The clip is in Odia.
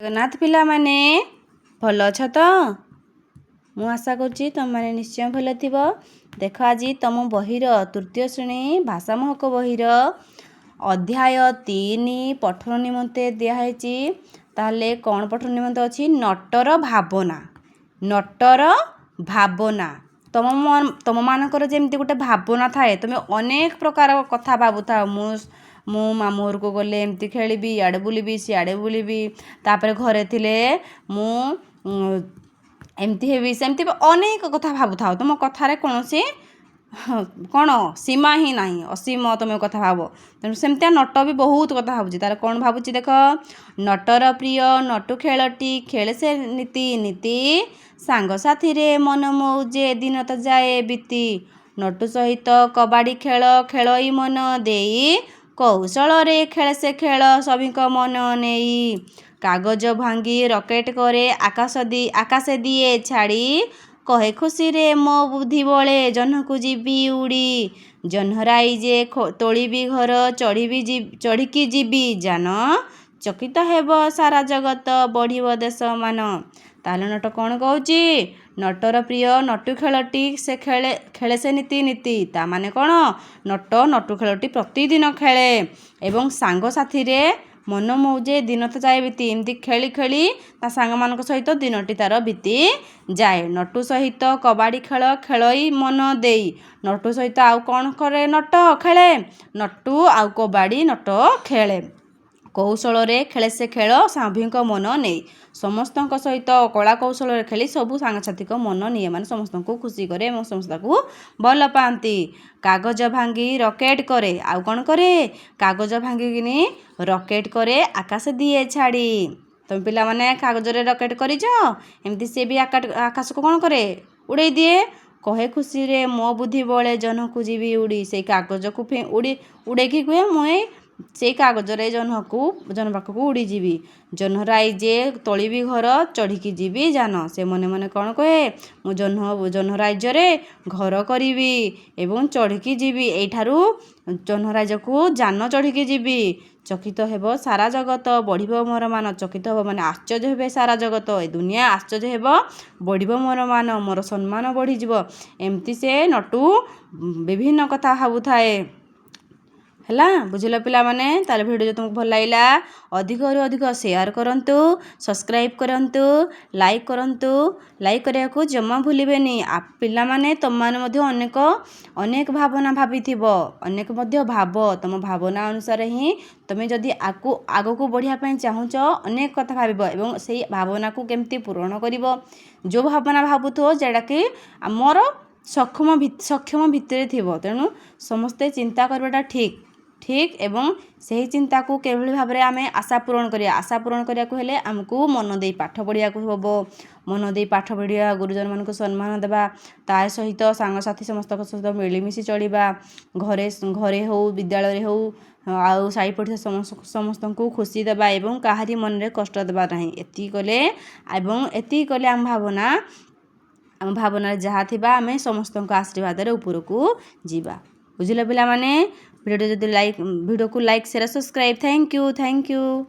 ଜଗନ୍ନାଥ ପିଲାମାନେ ଭଲ ଅଛ ତ? ମୁଁ ଆଶା କରୁଛି ତମମାନେ ନିଶ୍ଚୟ ଭଲ ଥିବ। ଦେଖ ଆଜି ତମ ବହିର ତୃତୀୟ ଶ୍ରେଣୀ ଭାଷା ମହକ ବହିର ଅଧ୍ୟାୟ 3 ପଠନ ନିମନ୍ତେ ଦିଆହେଇଛି। ତାହେଲେ କ'ଣ ପଠନ ନିମନ୍ତେ ଅଛି? ନଟର ଭାବନା। ନଟର ଭାବନା। ତମମାନଙ୍କର ଯେମିତି ଗୋଟେ ଭାବନା ଥାଏ, ତମେ ଅନେକ ପ୍ରକାର କଥା ଭାବୁଥାଅ। ମୁଁ ମାମୁଁ ଘରକୁ ଗଲେ ଏମିତି ଖେଳିବି, ଇଆଡ଼େ ବୁଲିବି, ସିଆଡ଼େ ବୁଲିବି, ତାପରେ ଘରେ ଥିଲେ ମୁଁ ଏମିତି ହେବି, ସେମିତି ଅନେକ କଥା ଭାବୁଥାଉ। ତୁମ କଥାରେ କୌଣସି କ'ଣ ସୀମା ହିଁ ନାହିଁ, ଅସୀମ ତୁମେ କଥା ଭାବ। ତେଣୁ ସେମିତିଆ ନଟ ବି ବହୁତ କଥା ଭାବୁଛି। ତାର କ'ଣ ଭାବୁଛି ଦେଖ। ନଟର ପ୍ରିୟ ନଟୁ ଖେଳଟି ଖେଳେ ସେ ନୀତି ନୀତି, ସାଙ୍ଗସାଥିରେ ମନ ମଉଜେ ଦିନ ତ ଯାଏ ବିତି। ନଟୁ ସହିତ କବାଡ଼ି ଖେଳ ଖେଳଇ ମନ ଦେଇ, କୌଶଳରେ ଖେଳେ ସେ ଖେଳ ସଭିଙ୍କ ମନ ନେଇ। କାଗଜ ଭାଙ୍ଗି ରକେଟ କରେ ଆକାଶ ଦିଏ ଛାଡ଼ି, କହେ ଖୁସିରେ ମୋ ବୁଦ୍ଧି ବଳେ ଜହ୍ନକୁ ଯିବି ଉଡ଼ି। ଜହ୍ନରାଇ ଯେ ତୋଳିବି ଘର ଚଢ଼ିକି ଯିବି ଯାନ, ଚକିତ ହେବ ସାରା ଜଗତ ବଢ଼ିବ ଦେଶ ମାନ। ତାହେଲେ ନଟ କ'ଣ କହୁଛି? ନଟର ପ୍ରିୟ ନଟୁ ଖେଳଟି ସେ ଖେଳେ ସେ ନୀତି ନୀତି। ତା ମାନେ କ'ଣ? ନଟୁ ଖେଳଟି ପ୍ରତିଦିନ ଖେଳେ ଏବଂ ସାଙ୍ଗସାଥିରେ ମନ ମଉଜେ ଦିନ ତ ଯାଏ ବିତି। ଏମିତି ଖେଳି ଖେଳି ତା ସାଙ୍ଗମାନଙ୍କ ସହିତ ଦିନଟି ତାର ବିତି ଯାଏ। ନଟୁ ସହିତ କବାଡ଼ି ଖେଳ ଖେଳଇ ମନ ଦେଇ। ନଟୁ ସହିତ ଆଉ କ'ଣ କରେ? ନଟ ଖେଳେ। ନଟୁ ଆଉ କବାଡ଼ି ନଟ ଖେଳେ। କୌଶଳରେ ଖେଳେ ସେ ଖେଳ ସଭିଙ୍କ ମନ ନେଇ। ସମସ୍ତଙ୍କ ସହିତ କଳା କୌଶଳରେ ଖେଳି ସବୁ ସାଙ୍ଗସାଥିଙ୍କ ମନ ନିଏ, ମାନେ ସମସ୍ତଙ୍କୁ ଖୁସି କରେ ଏବଂ ସମସ୍ତେ ତାକୁ ଭଲ ପାଆନ୍ତି। କାଗଜ ଭାଙ୍ଗି ରକେଟ କରେ। ଆଉ କ'ଣ କରେ? କାଗଜ ଭାଙ୍ଗିକିନି ରକେଟ କରେ ଆକାଶ ଦିଏ ଛାଡ଼ି। ତମେ ପିଲାମାନେ କାଗଜରେ ରକେଟ କରିଛ? ଏମିତି ସିଏ ବି ଆକାଶକୁ କ'ଣ କରେ? ଉଡ଼େଇ ଦିଏ। କହେ ଖୁସିରେ ମୋ ବୁଦ୍ଧି ବଳେ ଜହ୍ନକୁ ଯିବି ଉଡ଼ି। ସେଇ କାଗଜକୁ ଉଡ଼େଇକି କୁହେ ମୁଁ ସେଇ କାଗଜରେ ଜହ୍ନ ପାଖକୁ ଉଡ଼ିଯିବି। ଜହ୍ନରାଇ ଯେ ତୋଳିବି ଘର ଚଢ଼ିକି ଯିବି ଯାନ। ସେ ମନେ ମନେ କ'ଣ କହେ? ମୁଁ ଜହ୍ନ ରାଜ୍ୟରେ ଘର କରିବି ଏବଂ ଚଢ଼ିକି ଯିବି। ଏଇଠାରୁ ଜହ୍ନ ରାଜ୍ୟକୁ ଯାନ ଚଢ଼ିକି ଯିବି। ଚକିତ ହେବ ସାରା ଜଗତ ବଢ଼ିବ ମୋର ମାନ। ଚକିତ ହେବ ମାନେ ଆଶ୍ଚର୍ଯ୍ୟ ହେବେ ସାରା ଜଗତ, ଏ ଦୁନିଆ ଆଶ୍ଚର୍ଯ୍ୟ ହେବ, ବଢ଼ିବ ମୋର ମାନ, ମୋର ସମ୍ମାନ ବଢ଼ିଯିବ। ଏମିତି ସେ ନଟୁ ବିଭିନ୍ନ କଥା ଭାବୁଥାଏ। ହେଲା, ବୁଝିଲ ପିଲାମାନେ? ତାହେଲେ ଭିଡ଼ିଓ ଯଦି ତୁମକୁ ଭଲ ଲାଗିଲା ଅଧିକରୁ ଅଧିକ ସେୟାର କରନ୍ତୁ, ସବସ୍କ୍ରାଇବ୍ କରନ୍ତୁ, ଲାଇକ୍ କରନ୍ତୁ। ଲାଇକ୍ କରିବାକୁ ଜମା ଭୁଲିବେନି। ପିଲାମାନେ ତୁମମାନେ ମଧ୍ୟ ଅନେକ ଭାବନା ଭାବିଥିବ, ଅନେକ ମଧ୍ୟ ଭାବ। ତୁମ ଭାବନା ଅନୁସାରେ ହିଁ ତୁମେ ଯଦି ଆଗକୁ ବଢ଼ିବା ପାଇଁ ଚାହୁଁଛ, ଅନେକ କଥା ଭାବିବ ଏବଂ ସେଇ ଭାବନାକୁ କେମିତି ପୂରଣ କରିବ। ଯେଉଁ ଭାବନା ଭାବୁଥିବ ଯେଉଁଟାକି ଆମର ସକ୍ଷମ ଭିତରେ ଥିବ। ତେଣୁ ସମସ୍ତେ ଚିନ୍ତା କରିବାଟା ଠିକ୍ ଏବଂ ସେହି ଚିନ୍ତାକୁ କିଭଳି ଭାବରେ ଆମେ ଆଶା ପୂରଣ କରିବା। ଆଶା ପୂରଣ କରିବାକୁ ହେଲେ ଆମକୁ ମନ ଦେଇ ପାଠ ପଢ଼ିବାକୁ ହେବ। ମନ ଦେଇ ପାଠ ପଢ଼ିବା, ଗୁରୁଜନମାନଙ୍କୁ ସମ୍ମାନ ଦେବା, ତା ସହିତ ସାଙ୍ଗସାଥି ସମସ୍ତଙ୍କ ସହିତ ମିଳିମିଶି ଚଳିବା। ଘରେ ହେଉ, ବିଦ୍ୟାଳୟରେ ହେଉ, ଆଉ ସାହି ପଡ଼ିଶା ସମସ୍ତଙ୍କୁ ଖୁସି ଦେବା ଏବଂ କାହାରି ମନରେ କଷ୍ଟ ଦେବା ନାହିଁ। ଏତିକି କଲେ ଆମ ଭାବନାରେ ଯାହା ଥିବା ଆମେ ସମସ୍ତଙ୍କ ଆଶୀର୍ବାଦରେ ଉପରକୁ ଯିବା। ବୁଝିଲ ପିଲାମାନେ? ଭିଡ଼ିଓକୁ like, share, subscribe. Thank you.